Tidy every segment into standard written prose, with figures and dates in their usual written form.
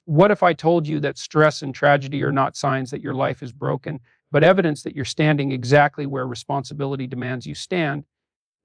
What if I told you that stress and tragedy are not signs that your life is broken, but evidence that you're standing exactly where responsibility demands you stand?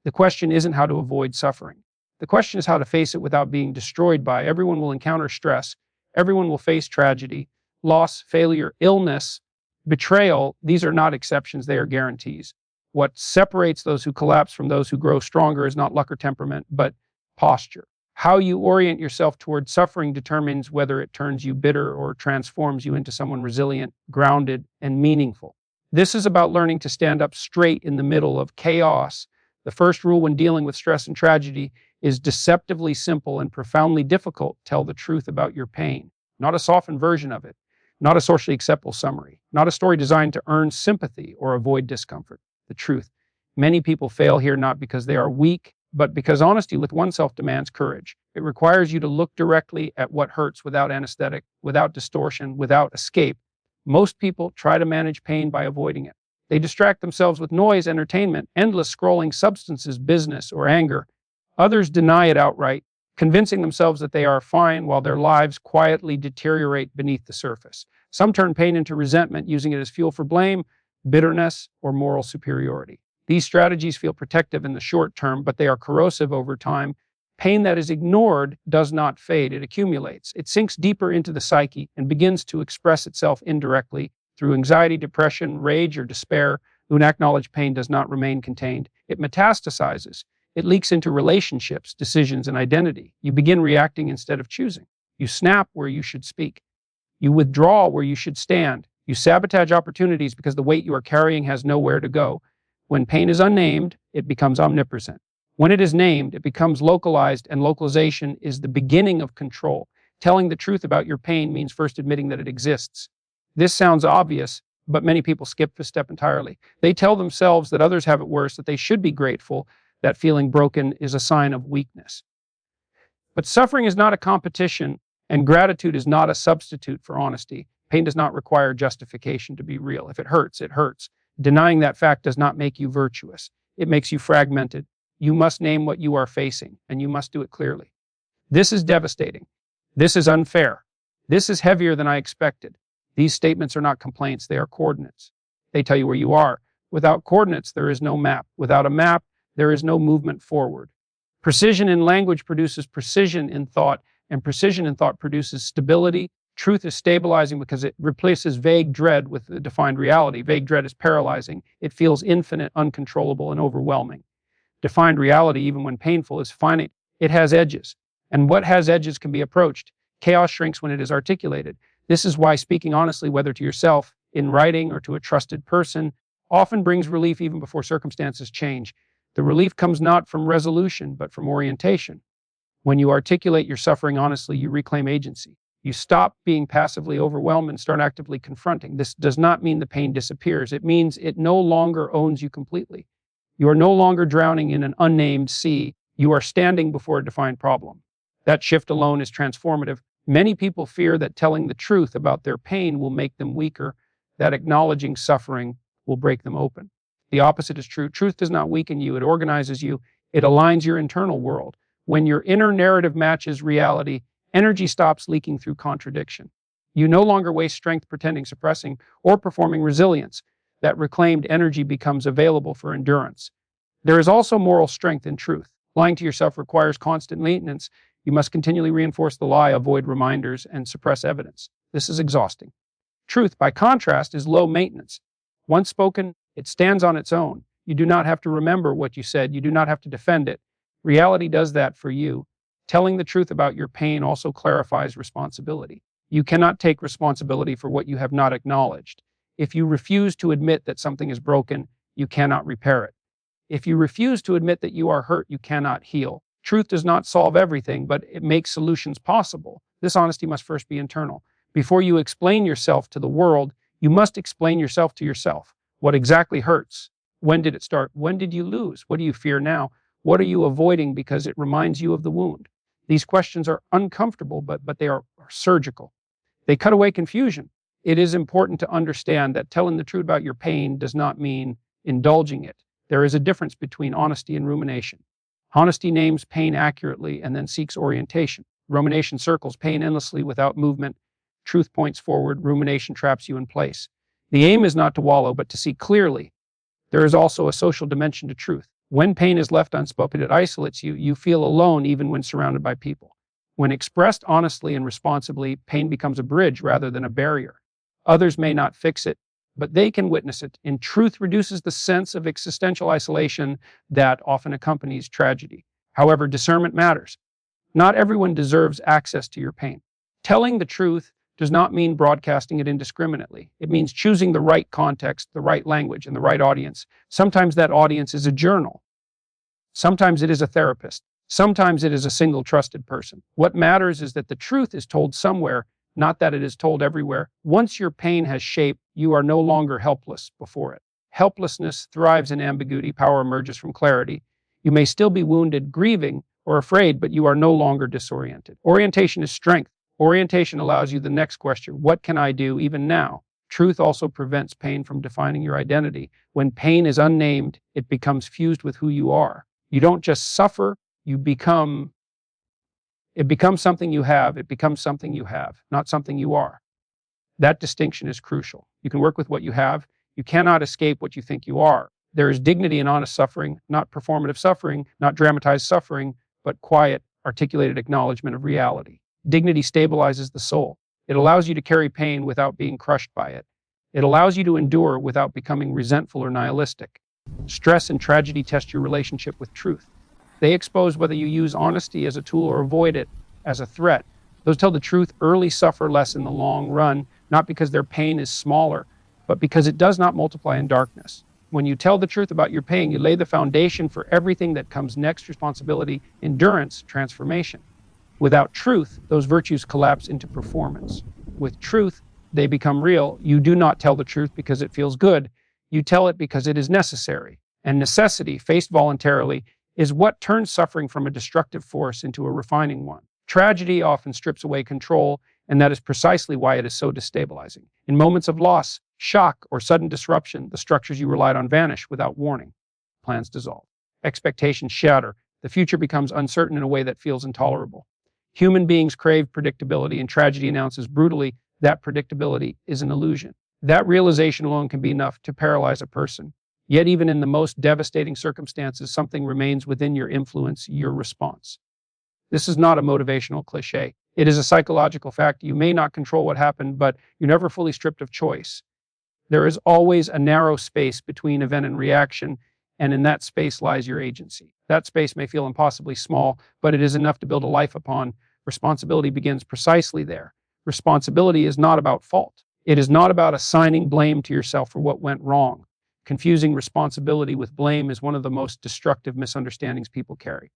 The question isn't how to avoid suffering. The question is how to face it without being destroyed by. Everyone will encounter stress. Everyone will face tragedy, loss, failure, illness, betrayal. These are not exceptions, they are guarantees. What separates those who collapse from those who grow stronger is not luck or temperament, but posture. How you orient yourself toward suffering determines whether it turns you bitter or transforms you into someone resilient, grounded, and meaningful. This is about learning to stand up straight in the middle of chaos. The first rule when dealing with stress and tragedy is deceptively simple and profoundly difficult. Tell the truth about your pain, not a softened version of it, not a socially acceptable summary, not a story designed to earn sympathy or avoid discomfort. The truth. Many people fail here not because they are weak, but because honesty with oneself demands courage. It requires you to look directly at what hurts without anesthetic, without distortion, without escape. Most people try to manage pain by avoiding it. They distract themselves with noise, entertainment, endless scrolling, substances, business, or anger. Others deny it outright, convincing themselves that they are fine while their lives quietly deteriorate beneath the surface. Some turn pain into resentment, using it as fuel for blame, bitterness, or moral superiority. These strategies feel protective in the short term, but they are corrosive over time. Pain that is ignored does not fade, it accumulates. It sinks deeper into the psyche and begins to express itself indirectly through anxiety, depression, rage, or despair. Unacknowledged pain does not remain contained. It metastasizes. It leaks into relationships, decisions, and identity. You begin reacting instead of choosing. You snap where you should speak. You withdraw where you should stand. You sabotage opportunities because the weight you are carrying has nowhere to go. When pain is unnamed, it becomes omnipresent. When it is named, it becomes localized, and localization is the beginning of control. Telling the truth about your pain means first admitting that it exists. This sounds obvious, but many people skip this step entirely. They tell themselves that others have it worse, that they should be grateful, that feeling broken is a sign of weakness. But suffering is not a competition, and gratitude is not a substitute for honesty. Pain does not require justification to be real. If it hurts, it hurts. Denying that fact does not make you virtuous. It makes you fragmented. You must name what you are facing, and you must do it clearly. This is devastating. This is unfair. This is heavier than I expected. These statements are not complaints, they are coordinates. They tell you where you are. Without coordinates, there is no map. Without a map, there is no movement forward. Precision in language produces precision in thought, and precision in thought produces stability. Truth is stabilizing because it replaces vague dread with a defined reality. Vague dread is paralyzing. It feels infinite, uncontrollable, and overwhelming. Defined reality, even when painful, is finite. It has edges, and what has edges can be approached. Chaos shrinks when it is articulated. This is why speaking honestly, whether to yourself, in writing, or to a trusted person, often brings relief even before circumstances change. The relief comes not from resolution, but from orientation. When you articulate your suffering honestly, you reclaim agency. You stop being passively overwhelmed and start actively confronting. This does not mean the pain disappears. It means it no longer owns you completely. You are no longer drowning in an unnamed sea. You are standing before a defined problem. That shift alone is transformative. Many people fear that telling the truth about their pain will make them weaker, that acknowledging suffering will break them open. The opposite is true. Truth does not weaken you. It organizes you. It aligns your internal world. When your inner narrative matches reality, energy stops leaking through contradiction. You no longer waste strength pretending, suppressing, or performing resilience. That reclaimed energy becomes available for endurance. There is also moral strength in truth. Lying to yourself requires constant maintenance. You must continually reinforce the lie, avoid reminders, and suppress evidence. This is exhausting. Truth, by contrast, is low maintenance. Once spoken, it stands on its own. You do not have to remember what you said. You do not have to defend it. Reality does that for you. Telling the truth about your pain also clarifies responsibility. You cannot take responsibility for what you have not acknowledged. If you refuse to admit that something is broken, you cannot repair it. If you refuse to admit that you are hurt, you cannot heal. Truth does not solve everything, but it makes solutions possible. This honesty must first be internal. Before you explain yourself to the world, you must explain yourself to yourself. What exactly hurts? When did it start? When did you lose? What do you fear now? What are you avoiding because it reminds you of the wound? These questions are uncomfortable, but they are surgical. They cut away confusion. It is important to understand that telling the truth about your pain does not mean indulging it. There is a difference between honesty and rumination. Honesty names pain accurately and then seeks orientation. Rumination circles pain endlessly without movement. Truth points forward, rumination traps you in place. The aim is not to wallow, but to see clearly. There is also a social dimension to truth. When pain is left unspoken, it isolates you. You feel alone even when surrounded by people. When expressed honestly and responsibly, pain becomes a bridge rather than a barrier. Others may not fix it, but they can witness it, and truth reduces the sense of existential isolation that often accompanies tragedy. However, discernment matters. Not everyone deserves access to your pain. Telling the truth does not mean broadcasting it indiscriminately. It means choosing the right context, the right language, and the right audience. Sometimes that audience is a journal. Sometimes it is a therapist. Sometimes it is a single trusted person. What matters is that the truth is told somewhere, not that it is told everywhere. Once your pain has shape, you are no longer helpless before it. Helplessness thrives in ambiguity. Power emerges from clarity. You may still be wounded, grieving, or afraid, but you are no longer disoriented. Orientation is strength. Orientation allows you the next question: what can I do even now? Truth also prevents pain from defining your identity. When pain is unnamed, it becomes fused with who you are. You don't just suffer, it becomes something you have. It becomes something you have, not something you are. That distinction is crucial. You can work with what you have. You cannot escape what you think you are. There is dignity in honest suffering, not performative suffering, not dramatized suffering, but quiet, articulated acknowledgement of reality. Dignity stabilizes the soul. It allows you to carry pain without being crushed by it. It allows you to endure without becoming resentful or nihilistic. Stress and tragedy test your relationship with truth. They expose whether you use honesty as a tool or avoid it as a threat. Those tell the truth early suffer less in the long run, not because their pain is smaller, but because it does not multiply in darkness. When you tell the truth about your pain, you lay the foundation for everything that comes next: responsibility, endurance, transformation. Without truth, those virtues collapse into performance. With truth, they become real. You do not tell the truth because it feels good. You tell it because it is necessary. And necessity, faced voluntarily, is what turns suffering from a destructive force into a refining one. Tragedy often strips away control, and that is precisely why it is so destabilizing. In moments of loss, shock, or sudden disruption, the structures you relied on vanish without warning. Plans dissolve. Expectations shatter. The future becomes uncertain in a way that feels intolerable. Human beings crave predictability, and tragedy announces brutally that predictability is an illusion. That realization alone can be enough to paralyze a person. Yet even in the most devastating circumstances, something remains within your influence, your response. This is not a motivational cliche. It is a psychological fact. You may not control what happened, but you're never fully stripped of choice. There is always a narrow space between event and reaction, and in that space lies your agency. That space may feel impossibly small, but it is enough to build a life upon. Responsibility begins precisely there. Responsibility is not about fault. It is not about assigning blame to yourself for what went wrong. Confusing responsibility with blame is one of the most destructive misunderstandings people carry.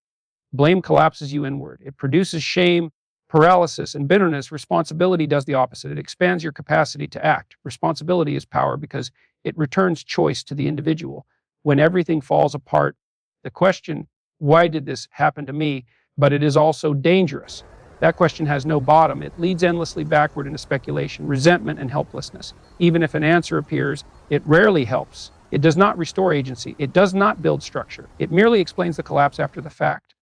Blame collapses you inward. It produces shame, paralysis, and bitterness. Responsibility does the opposite. It expands your capacity to act. Responsibility is power because it returns choice to the individual. When everything falls apart, the question, why did this happen to me? But it is also dangerous. That question has no bottom. It leads endlessly backward into speculation, resentment, and helplessness. Even if an answer appears, it rarely helps. It does not restore agency. It does not build structure. It merely explains the collapse after the fact.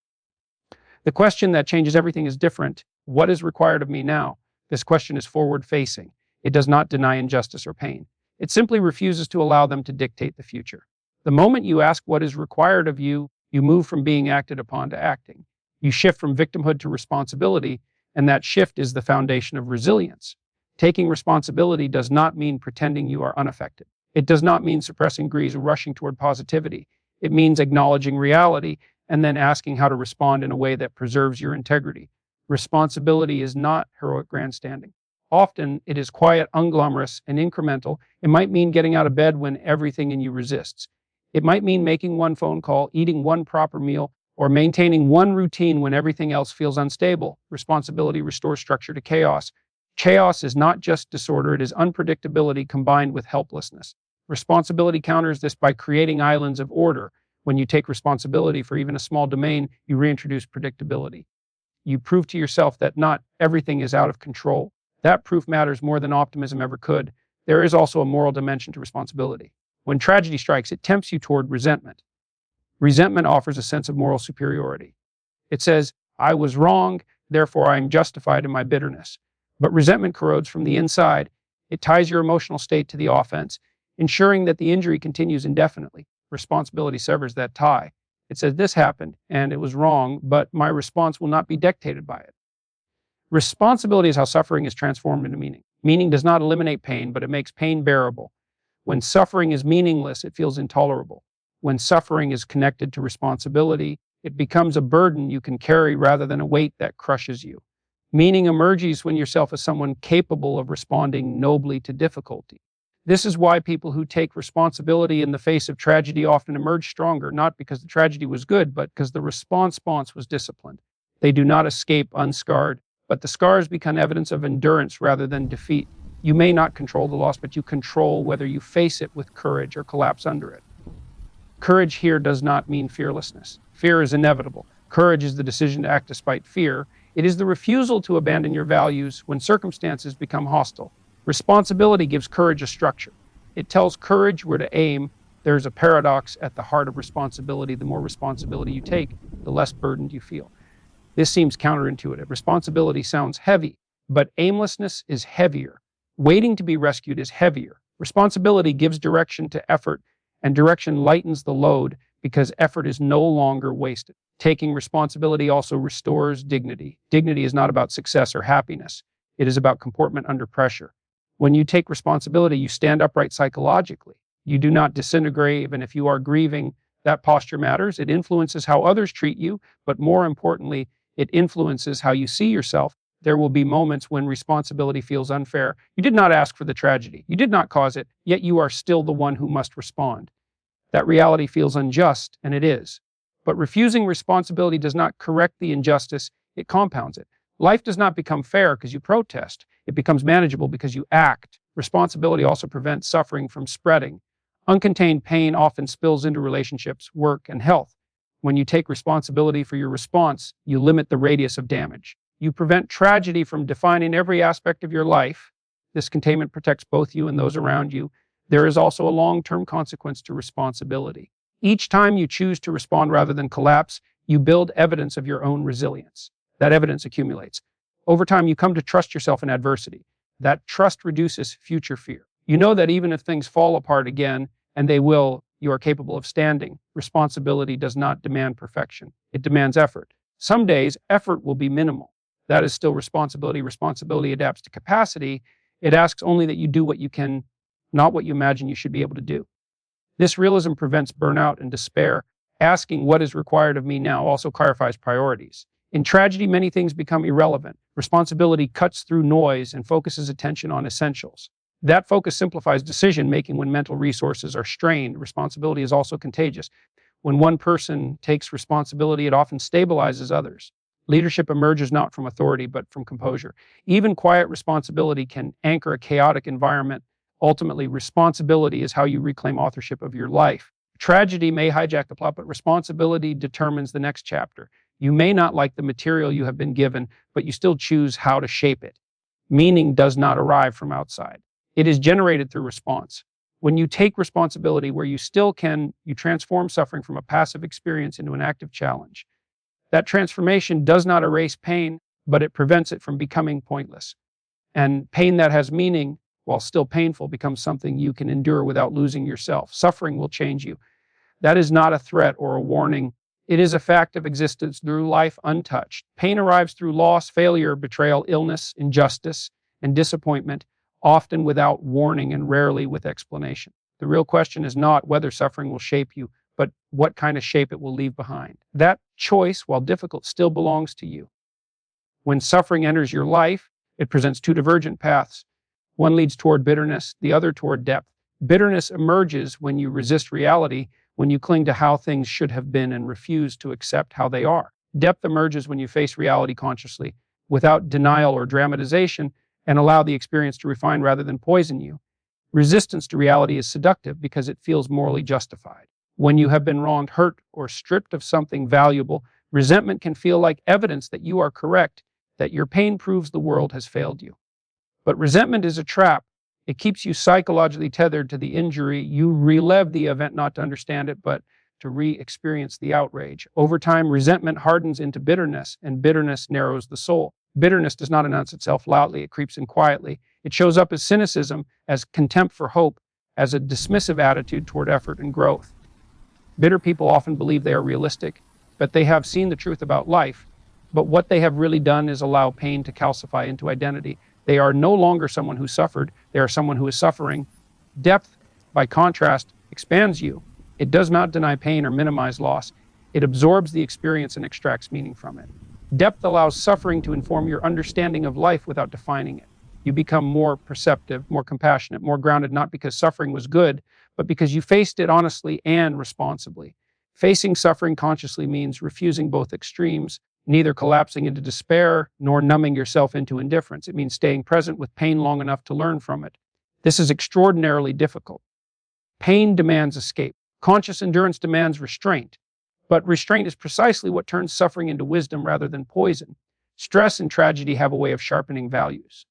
The question that changes everything is different. What is required of me now? This question is forward-facing. It does not deny injustice or pain. It simply refuses to allow them to dictate the future. The moment you ask what is required of you, you move from being acted upon to acting. You shift from victimhood to responsibility, and that shift is the foundation of resilience. Taking responsibility does not mean pretending you are unaffected. It does not mean suppressing greed or rushing toward positivity. It means acknowledging reality and then asking how to respond in a way that preserves your integrity. Responsibility is not heroic grandstanding. Often, it is quiet, unglamorous, and incremental. It might mean getting out of bed when everything in you resists. It might mean making one phone call, eating one proper meal, or maintaining one routine when everything else feels unstable. Responsibility restores structure to chaos. Chaos is not just disorder, it is unpredictability combined with helplessness. Responsibility counters this by creating islands of order. When you take responsibility for even a small domain, you reintroduce predictability. You prove to yourself that not everything is out of control. That proof matters more than optimism ever could. There is also a moral dimension to responsibility. When tragedy strikes, it tempts you toward resentment. Resentment offers a sense of moral superiority. It says, I was wrong, therefore I am justified in my bitterness. But resentment corrodes from the inside. It ties your emotional state to the offense, ensuring that the injury continues indefinitely. Responsibility severs that tie. It says, this happened and it was wrong, but my response will not be dictated by it. Responsibility is how suffering is transformed into meaning. Meaning does not eliminate pain, but it makes pain bearable. When suffering is meaningless, it feels intolerable. When suffering is connected to responsibility, it becomes a burden you can carry rather than a weight that crushes you. Meaning emerges when yourself as someone capable of responding nobly to difficulty. This is why people who take responsibility in the face of tragedy often emerge stronger, not because the tragedy was good, but because the response was disciplined. They do not escape unscarred, but the scars become evidence of endurance rather than defeat. You may not control the loss, but you control whether you face it with courage or collapse under it. Courage here does not mean fearlessness. Fear is inevitable. Courage is the decision to act despite fear. It is the refusal to abandon your values when circumstances become hostile. Responsibility gives courage a structure. It tells courage where to aim. There's a paradox at the heart of responsibility. The more responsibility you take, the less burdened you feel. This seems counterintuitive. Responsibility sounds heavy, but aimlessness is heavier. Waiting to be rescued is heavier. Responsibility gives direction to effort, and direction lightens the load because effort is no longer wasted. Taking responsibility also restores dignity. Dignity is not about success or happiness. It is about comportment under pressure. When you take responsibility, you stand upright psychologically. You do not disintegrate, and if you are grieving, that posture matters. It influences how others treat you, but more importantly, it influences how you see yourself. There will be moments when responsibility feels unfair. You did not ask for the tragedy. You did not cause it, yet you are still the one who must respond. That reality feels unjust, and it is. But refusing responsibility does not correct the injustice, it compounds it. Life does not become fair because you protest. It becomes manageable because you act. Responsibility also prevents suffering from spreading. Uncontained pain often spills into relationships, work, and health. When you take responsibility for your response, you limit the radius of damage. You prevent tragedy from defining every aspect of your life. This containment protects both you and those around you. There is also a long-term consequence to responsibility. Each time you choose to respond rather than collapse, you build evidence of your own resilience. That evidence accumulates. Over time, you come to trust yourself in adversity. That trust reduces future fear. You know that even if things fall apart again, and they will, you are capable of standing. Responsibility does not demand perfection. It demands effort. Some days, effort will be minimal. That is still responsibility. Responsibility adapts to capacity. It asks only that you do what you can, not what you imagine you should be able to do. This realism prevents burnout and despair. Asking what is required of me now also clarifies priorities. In tragedy, many things become irrelevant. Responsibility cuts through noise and focuses attention on essentials. That focus simplifies decision-making when mental resources are strained. Responsibility is also contagious. When one person takes responsibility, it often stabilizes others. Leadership emerges not from authority, but from composure. Even quiet responsibility can anchor a chaotic environment. Ultimately, responsibility is how you reclaim authorship of your life. Tragedy may hijack the plot, but responsibility determines the next chapter. You may not like the material you have been given, but you still choose how to shape it. Meaning does not arrive from outside. It is generated through response. When you take responsibility where you still can, you transform suffering from a passive experience into an active challenge. That transformation does not erase pain, but it prevents it from becoming pointless. And pain that has meaning, while still painful, becomes something you can endure without losing yourself. Suffering will change you. That is not a threat or a warning. It is a fact of existence through life untouched. Pain arrives through loss, failure, betrayal, illness, injustice, and disappointment, often without warning and rarely with explanation. The real question is not whether suffering will shape you, but what kind of shape it will leave behind. That choice, while difficult, still belongs to you. When suffering enters your life, it presents two divergent paths. One leads toward bitterness, the other toward depth. Bitterness emerges when you resist reality, when you cling to how things should have been and refuse to accept how they are. Depth emerges when you face reality consciously, without denial or dramatization, and allow the experience to refine rather than poison you. Resistance to reality is seductive because it feels morally justified. When you have been wronged, hurt, or stripped of something valuable, resentment can feel like evidence that you are correct, that your pain proves the world has failed you. But resentment is a trap. It keeps you psychologically tethered to the injury. You relive the event not to understand it, but to re-experience the outrage. Over time, resentment hardens into bitterness, and bitterness narrows the soul. Bitterness does not announce itself loudly, it creeps in quietly. It shows up as cynicism, as contempt for hope, as a dismissive attitude toward effort and growth. Bitter people often believe they are realistic, but they have seen the truth about life. But what they have really done is allow pain to calcify into identity. They are no longer someone who suffered, they are someone who is suffering. Depth, by contrast, expands you. It does not deny pain or minimize loss. It absorbs the experience and extracts meaning from it. Depth allows suffering to inform your understanding of life without defining it. You become more perceptive, more compassionate, more grounded, not because suffering was good, but because you faced it honestly and responsibly. Facing suffering consciously means refusing both extremes, neither collapsing into despair nor numbing yourself into indifference. It means staying present with pain long enough to learn from it. This is extraordinarily difficult. Pain demands escape. Conscious endurance demands restraint. But restraint is precisely what turns suffering into wisdom rather than poison. Stress and tragedy have a way of sharpening values.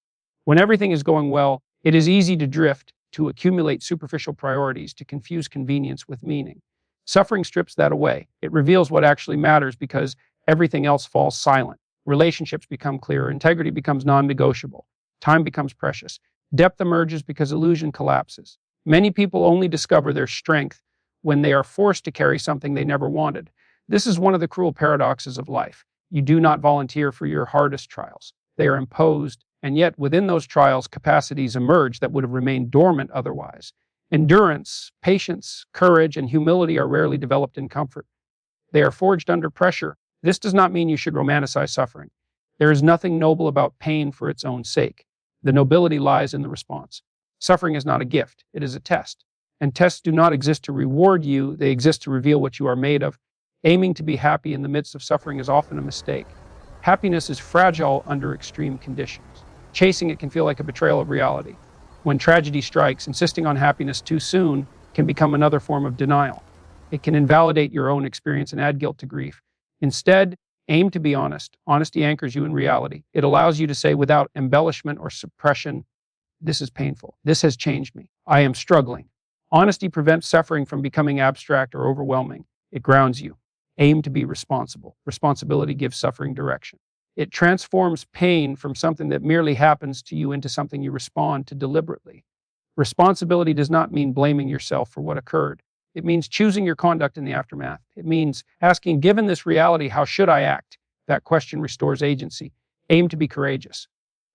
When everything is going well, it is easy to drift, to accumulate superficial priorities, to confuse convenience with meaning. Suffering strips that away. It reveals what actually matters because everything else falls silent. Relationships become clearer. Integrity becomes non-negotiable. Time becomes precious. Depth emerges because illusion collapses. Many people only discover their strength when they are forced to carry something they never wanted. This is one of the cruel paradoxes of life. You do not volunteer for your hardest trials. They are imposed, and yet within those trials, capacities emerge that would have remained dormant otherwise. Endurance, patience, courage, and humility are rarely developed in comfort. They are forged under pressure. This does not mean you should romanticize suffering. There is nothing noble about pain for its own sake. The nobility lies in the response. Suffering is not a gift, it is a test. And tests do not exist to reward you, they exist to reveal what you are made of. Aiming to be happy in the midst of suffering is often a mistake. Happiness is fragile under extreme conditions. Chasing it can feel like a betrayal of reality. When tragedy strikes, insisting on happiness too soon can become another form of denial. It can invalidate your own experience and add guilt to grief. Instead, aim to be honest. Honesty anchors you in reality. It allows you to say without embellishment or suppression, "This is painful. This has changed me. I am struggling." Honesty prevents suffering from becoming abstract or overwhelming. It grounds you. Aim to be responsible. Responsibility gives suffering direction. It transforms pain from something that merely happens to you into something you respond to deliberately. Responsibility does not mean blaming yourself for what occurred. It means choosing your conduct in the aftermath. It means asking, given this reality, how should I act? That question restores agency. Aim to be courageous.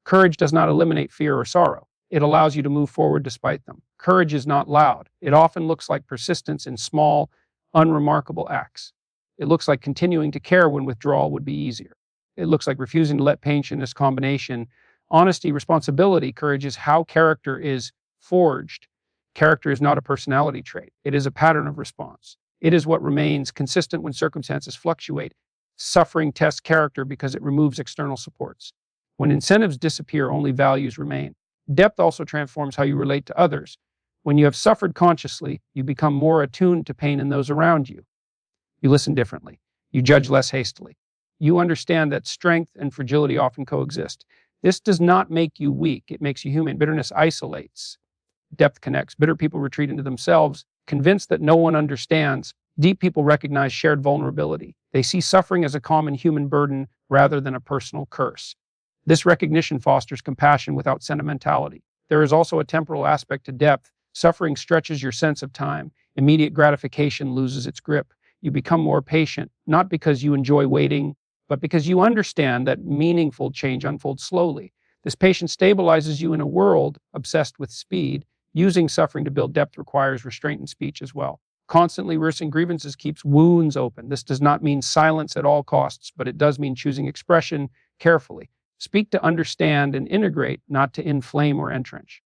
Courage does not eliminate fear or sorrow. It allows you to move forward despite them. Courage is not loud. It often looks like persistence in small, unremarkable acts. It looks like continuing to care when withdrawal would be easier. It looks like refusing to let pain in this combination. Honesty, responsibility, courage is how character is forged. Character is not a personality trait. It is a pattern of response. It is what remains consistent when circumstances fluctuate. Suffering tests character because it removes external supports. When incentives disappear, only values remain. Depth also transforms how you relate to others. When you have suffered consciously, you become more attuned to pain in those around you. You listen differently. You judge less hastily. You understand that strength and fragility often coexist. This does not make you weak. It makes you human. Bitterness isolates. Depth connects. Bitter people retreat into themselves, convinced that no one understands. Deep people recognize shared vulnerability. They see suffering as a common human burden rather than a personal curse. This recognition fosters compassion without sentimentality. There is also a temporal aspect to depth. Suffering stretches your sense of time. Immediate gratification loses its grip. You become more patient, not because you enjoy waiting, but because you understand that meaningful change unfolds slowly. This patience stabilizes you in a world obsessed with speed. Using suffering to build depth requires restraint in speech as well. Constantly rehearsing grievances keeps wounds open. This does not mean silence at all costs, but it does mean choosing expression carefully. Speak to understand and integrate, not to inflame or entrench.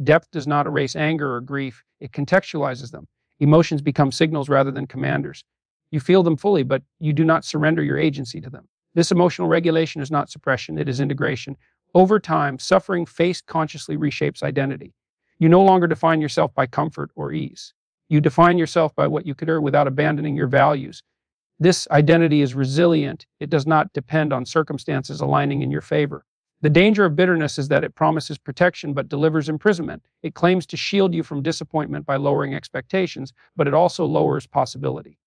Depth does not erase anger or grief. It contextualizes them. Emotions become signals rather than commanders. You feel them fully, but you do not surrender your agency to them. This emotional regulation is not suppression, it is integration. Over time, suffering faced consciously reshapes identity. You no longer define yourself by comfort or ease. You define yourself by what you could earn without abandoning your values. This identity is resilient. It does not depend on circumstances aligning in your favor. The danger of bitterness is that it promises protection but delivers imprisonment. It claims to shield you from disappointment by lowering expectations, but it also lowers possibility.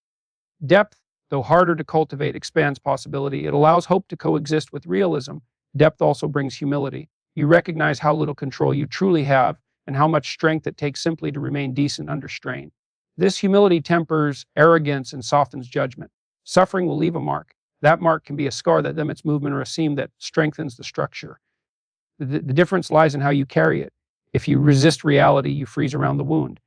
Depth, though harder to cultivate, expands possibility. It allows hope to coexist with realism. Depth also brings humility. You recognize how little control you truly have and how much strength it takes simply to remain decent under strain. This humility tempers arrogance and softens judgment. Suffering will leave a mark. That mark can be a scar that limits movement or a seam that strengthens the structure. The difference lies in how you carry it. If you resist reality, you freeze around the wound.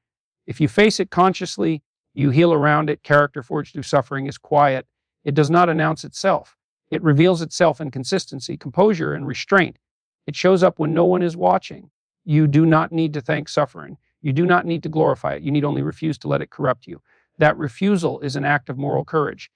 If you face it consciously, you heal around it. Character forged through suffering is quiet. It does not announce itself. It reveals itself in consistency, composure, and restraint. It shows up when no one is watching. You do not need to thank suffering. You do not need to glorify it. You need only refuse to let it corrupt you. That refusal is an act of moral courage.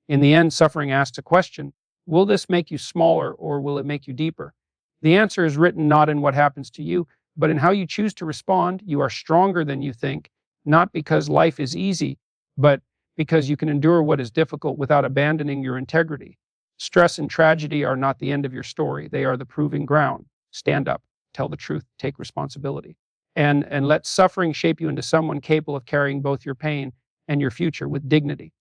In the end, suffering asks a question: will this make you smaller or will it make you deeper? The answer is written not in what happens to you, but in how you choose to respond. You are stronger than you think, not because life is easy, but because you can endure what is difficult without abandoning your integrity. Stress and tragedy are not the end of your story. They are the proving ground. Stand up, tell the truth, take responsibility, and let suffering shape you into someone capable of carrying both your pain and your future with dignity.